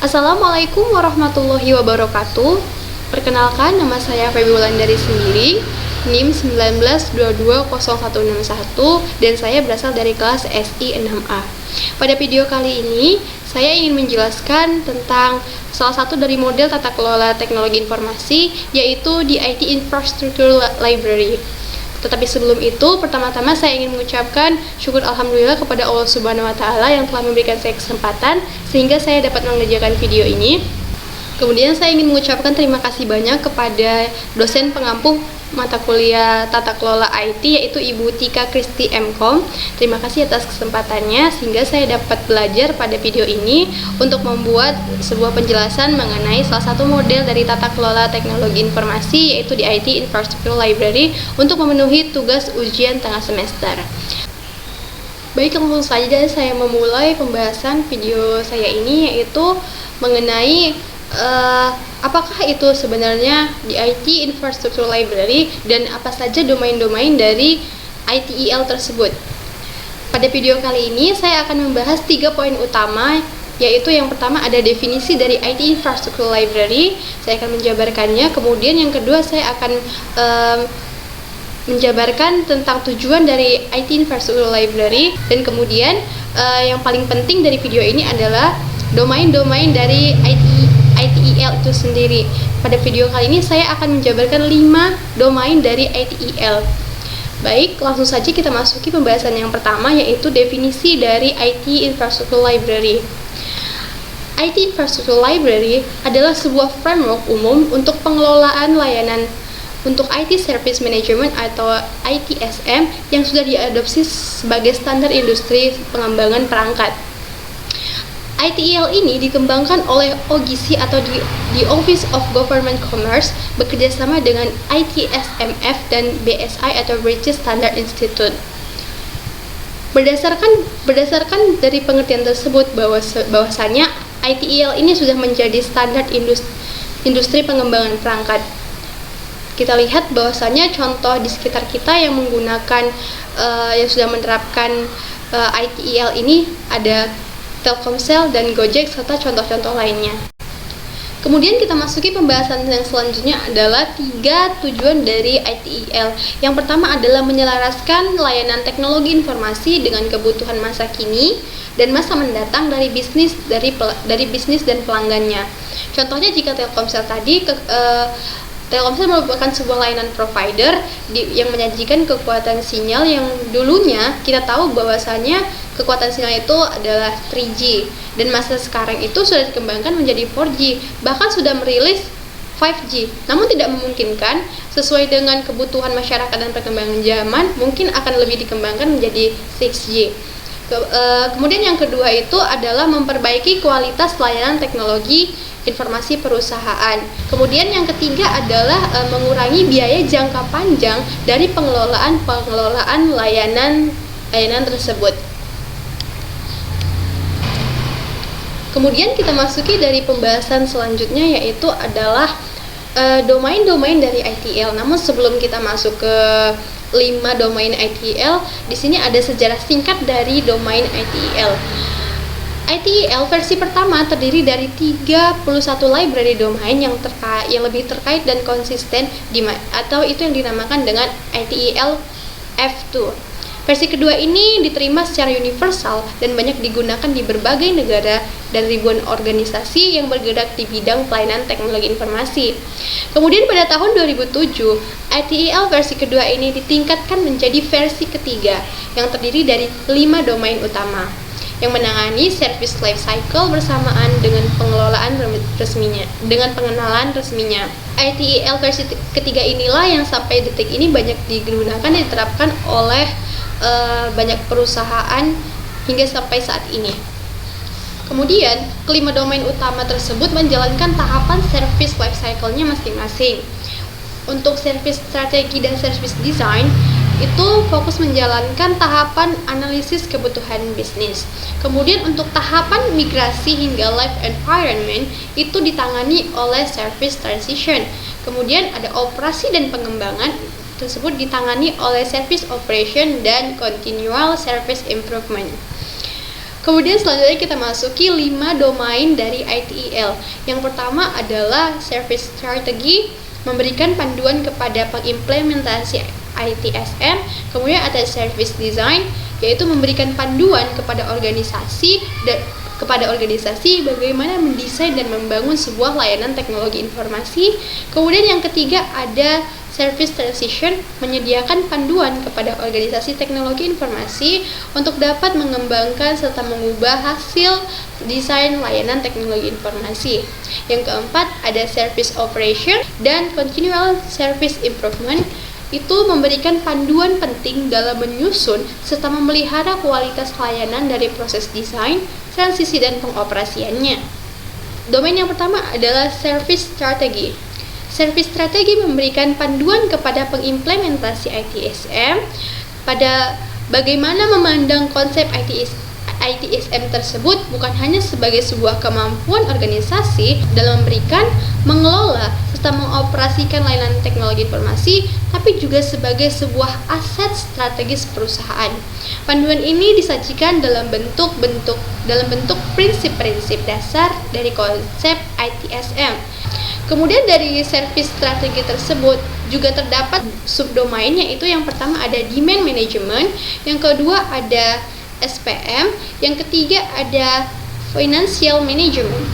Assalamualaikum warahmatullahi wabarakatuh. Perkenalkan, nama saya Feby Wulandari Sembiring, NIM 19220161, dan saya berasal dari kelas SI 6A. Pada video kali ini, saya ingin menjelaskan tentang salah satu dari model tata kelola teknologi informasi, yaitu di IT Infrastructure Library. Tetapi sebelum itu, pertama-tama saya ingin mengucapkan syukur alhamdulillah kepada Allah Subhanahu wa Ta'ala yang telah memberikan saya kesempatan sehingga saya dapat mengerjakan video ini. Kemudian saya ingin mengucapkan terima kasih banyak kepada dosen pengampu mata kuliah tata kelola IT, yaitu Ibu Tika Kristi MKom. Terima kasih atas kesempatannya sehingga saya dapat belajar pada video ini untuk membuat sebuah penjelasan mengenai salah satu model dari tata kelola teknologi informasi, yaitu di IT Infrastructure Library, untuk memenuhi tugas ujian tengah semester. Baik, langsung saja saya memulai pembahasan video saya ini, yaitu mengenai apakah itu sebenarnya di IT Infrastructure Library dan apa saja domain-domain dari ITIL tersebut. Pada video kali ini saya akan membahas 3 poin utama, yaitu yang pertama ada definisi dari IT Infrastructure Library, saya akan menjabarkannya. Kemudian yang kedua saya akan menjabarkan tentang tujuan dari IT Infrastructure Library, dan kemudian yang paling penting dari video ini adalah domain-domain dari ITIL itu sendiri. Pada video kali ini saya akan menjabarkan 5 domain dari ITIL. Baik, langsung saja kita masuki pembahasan yang pertama, yaitu definisi dari IT Infrastructure Library. IT Infrastructure Library adalah sebuah framework umum untuk pengelolaan layanan untuk IT Service Management atau ITSM yang sudah diadopsi sebagai standar industri pengembangan perangkat. ITIL ini dikembangkan oleh OGC atau di Office of Government Commerce bekerjasama dengan ITSMF dan BSI atau British Standard Institute. Berdasarkan dari pengertian tersebut bahwasanya ITIL ini sudah menjadi standar industri pengembangan perangkat. Kita lihat bahwasanya contoh di sekitar kita yang menggunakan yang sudah menerapkan ITIL ini ada Telkomsel dan Gojek serta contoh-contoh lainnya. Kemudian kita masuki pembahasan yang selanjutnya adalah 3 tujuan dari ITIL. Yang pertama adalah menyelaraskan layanan teknologi informasi dengan kebutuhan masa kini dan masa mendatang dari bisnis dan pelanggannya. Contohnya jika Telkomsel tadi Telkomsel merupakan sebuah layanan provider yang menyajikan kekuatan sinyal yang dulunya kita tahu bahwasannya kekuatan sinyal itu adalah 3G, dan masa sekarang itu sudah dikembangkan menjadi 4G, bahkan sudah merilis 5G. Namun tidak memungkinkan sesuai dengan kebutuhan masyarakat dan perkembangan zaman, mungkin akan lebih dikembangkan menjadi 6G. Kemudian yang kedua itu adalah memperbaiki kualitas layanan teknologi informasi perusahaan. Kemudian yang ketiga adalah mengurangi biaya jangka panjang dari pengelolaan layanan tersebut. Kemudian kita masuki dari pembahasan selanjutnya, yaitu adalah domain-domain dari ITIL. Namun sebelum kita masuk ke 5 domain ITIL, di sini ada sejarah singkat dari domain ITIL. ITIL versi pertama terdiri dari 31 library domain yang lebih terkait dan konsisten atau itu yang dinamakan dengan ITIL F2. Versi kedua ini diterima secara universal dan banyak digunakan di berbagai negara dan ribuan organisasi yang bergerak di bidang pelayanan teknologi informasi. Kemudian pada tahun 2007, ITIL versi kedua ini ditingkatkan menjadi versi ketiga yang terdiri dari 5 domain utama yang menangani service life cycle bersamaan dengan pengenalan resminya. ITIL versi ketiga inilah yang sampai detik ini banyak digunakan dan diterapkan oleh banyak perusahaan hingga sampai saat ini. Kemudian, kelima domain utama tersebut menjalankan tahapan service life cycle-nya masing-masing. Untuk service strategi dan service design, itu fokus menjalankan tahapan analisis kebutuhan bisnis. Kemudian untuk tahapan migrasi hingga live environment itu ditangani oleh service transition. Kemudian ada operasi dan pengembangan tersebut ditangani oleh service operation dan continual service improvement. Kemudian selanjutnya kita masuki 5 domain dari ITIL. Yang pertama adalah service strategy, memberikan panduan kepada pengimplementasi ITSM. Kemudian ada service design, yaitu memberikan panduan kepada organisasi bagaimana mendesain dan membangun sebuah layanan teknologi informasi. Kemudian yang ketiga ada service transition, menyediakan panduan kepada organisasi teknologi informasi untuk dapat mengembangkan serta mengubah hasil desain layanan teknologi informasi. Yang keempat ada service operation dan continual service improvement, itu memberikan panduan penting dalam menyusun serta memelihara kualitas layanan dari proses desain, transisi, dan pengoperasiannya. Domain yang pertama adalah service strategy. Service strategi memberikan panduan kepada pengimplementasi ITSM pada bagaimana memandang konsep ITSM tersebut bukan hanya sebagai sebuah kemampuan organisasi dalam memberikan, mengelola, serta mengoperasikan layanan teknologi informasi, tapi juga sebagai sebuah aset strategis perusahaan. Panduan ini disajikan dalam bentuk prinsip-prinsip dasar dari konsep ITSM. Kemudian dari service strategi tersebut juga terdapat subdomain, yaitu yang pertama ada demand management, yang kedua ada SPM, yang ketiga ada financial management.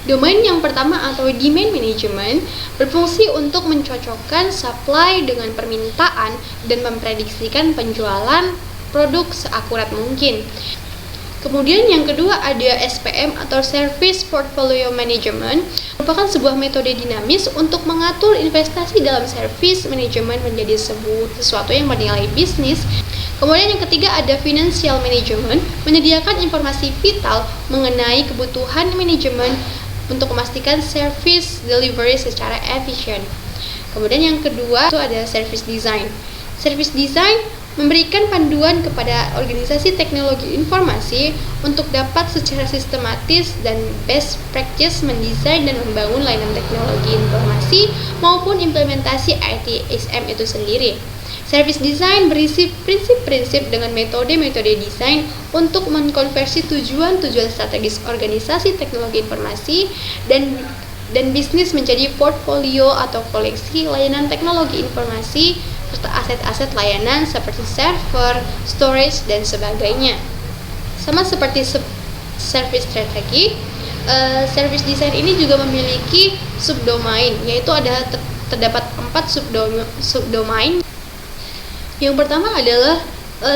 Domain yang pertama atau demand management berfungsi untuk mencocokkan supply dengan permintaan dan memprediksikan penjualan produk seakurat mungkin. Kemudian yang kedua ada SPM atau Service Portfolio Management, merupakan sebuah metode dinamis untuk mengatur investasi dalam service management menjadi sesuatu yang bernilai bisnis. Kemudian yang ketiga ada Financial Management, menyediakan informasi vital mengenai kebutuhan manajemen untuk memastikan service delivery secara efisien. Kemudian yang kedua itu ada Service Design. Service Design memberikan panduan kepada organisasi teknologi informasi untuk dapat secara sistematis dan best practice mendesain dan membangun layanan teknologi informasi maupun implementasi ITSM itu sendiri. Service design berisi prinsip-prinsip dengan metode-metode desain untuk mengkonversi tujuan-tujuan strategis organisasi teknologi informasi dan bisnis menjadi portfolio atau koleksi layanan teknologi informasi serta aset-aset layanan seperti server, storage, dan sebagainya. Sama seperti service strategi, service design ini juga memiliki subdomain, yaitu terdapat 4 subdomain. Yang pertama adalah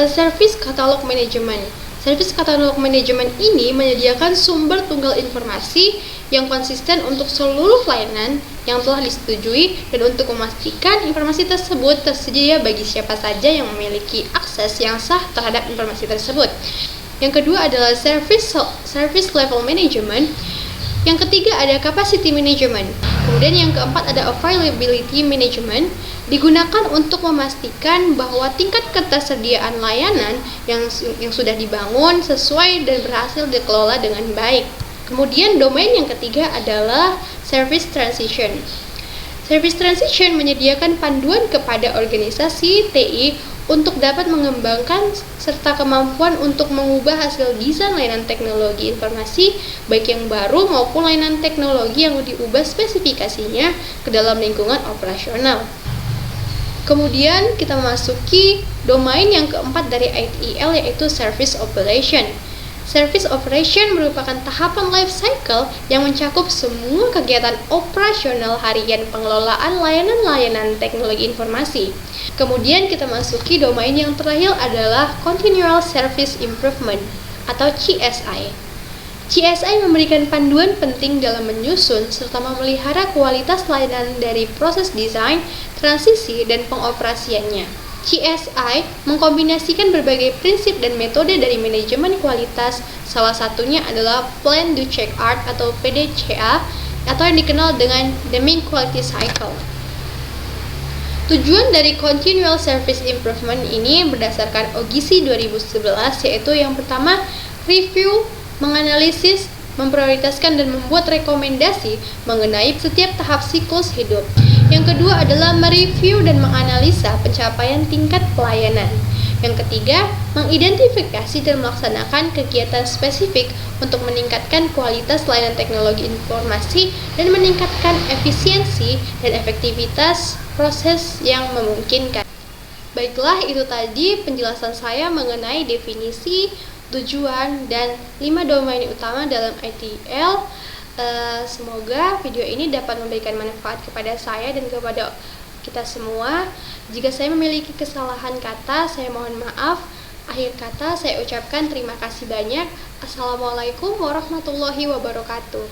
service catalog management. Service catalog management ini menyediakan sumber tunggal informasi yang konsisten untuk seluruh layanan yang telah disetujui dan untuk memastikan informasi tersebut tersedia bagi siapa saja yang memiliki akses yang sah terhadap informasi tersebut. Yang kedua adalah service level management. Yang ketiga ada capacity management. Kemudian yang keempat ada availability management, digunakan untuk memastikan bahwa tingkat ketersediaan layanan yang sudah dibangun sesuai dan berhasil dikelola dengan baik. Kemudian domain yang ketiga adalah service transition. Service transition menyediakan panduan kepada organisasi TI untuk dapat mengembangkan serta kemampuan untuk mengubah hasil desain layanan teknologi informasi baik yang baru maupun layanan teknologi yang diubah spesifikasinya ke dalam lingkungan operasional. Kemudian kita memasuki domain yang keempat dari ITIL, yaitu service operation. Service operation merupakan tahapan life cycle yang mencakup semua kegiatan operasional harian pengelolaan layanan-layanan teknologi informasi. Kemudian kita masuki domain yang terakhir adalah Continual Service Improvement atau CSI. CSI memberikan panduan penting dalam menyusun serta memelihara kualitas layanan dari proses desain, transisi, dan pengoperasiannya. CSI mengkombinasikan berbagai prinsip dan metode dari manajemen kualitas, salah satunya adalah Plan Do Check Art atau PDCA atau yang dikenal dengan Deming Quality Cycle. Tujuan dari Continual Service Improvement ini berdasarkan OGC 2011, yaitu yang pertama, review, menganalisis, memprioritaskan dan membuat rekomendasi mengenai setiap tahap siklus hidup. Yang kedua adalah mereview dan menganalisa pencapaian tingkat pelayanan. Yang ketiga, mengidentifikasi dan melaksanakan kegiatan spesifik untuk meningkatkan kualitas layanan teknologi informasi dan meningkatkan efisiensi dan efektivitas proses yang memungkinkan. Baiklah, itu tadi penjelasan saya mengenai definisi, tujuan, dan 5 domain utama dalam ITIL. Semoga video ini dapat memberikan manfaat kepada saya dan kepada kita semua. Jika saya memiliki kesalahan kata, saya mohon maaf. Akhir kata saya ucapkan terima kasih banyak. Assalamualaikum warahmatullahi wabarakatuh.